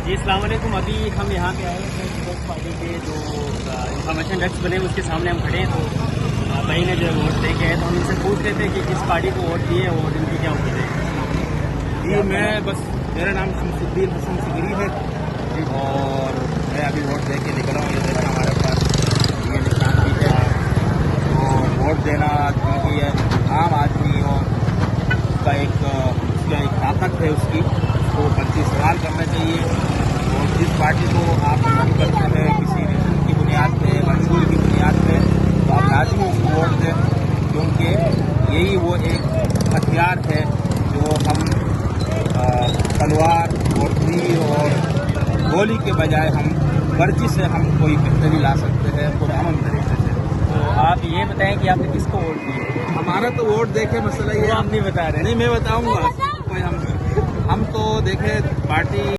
जी अस्सलाम वालेकुम। अभी हम यहाँ पे आए हैं पीपल्स पार्टी के जो इंफॉर्मेशन डेस्क बने हैं उसके सामने हम खड़े हैं। तो भाई ने जो वोट दे के आए तो हम इनसे पूछ रहे थे कि किस पार्टी को वोट दिए और इनकी क्या उम्मीद है। जी मेरा नाम शमसुद्दीन हसन सिगरी है और मैं अभी वोट दे के निकला हूँ। ये देखा हमारे पास ये निशान भी है। तो वोट देना क्योंकि ये आम आदमी और उसका एक ताकत है उसको पर्ची इस्तेमाल करना चाहिए। और जिस पार्टी को आप पसंद करते हैं किसी रीजन की बुनियाद पे मंशूर की बुनियाद पे तो आप लाजमी उसको वोट दें, क्योंकि यही वो एक हथियार है जो हम तलवार और तीर और गोली के बजाय हम वर्जी से हम कोई बेहतरी ला सकते हैं पुरअमन तरीके से। तो आप ये बताएं कि आपने किसको वोट दिए। हमारा तो वोट देखे मसला ये आप नहीं बता रहे। नहीं, मैं बताऊंगा कोई हम तो देखे पार्टी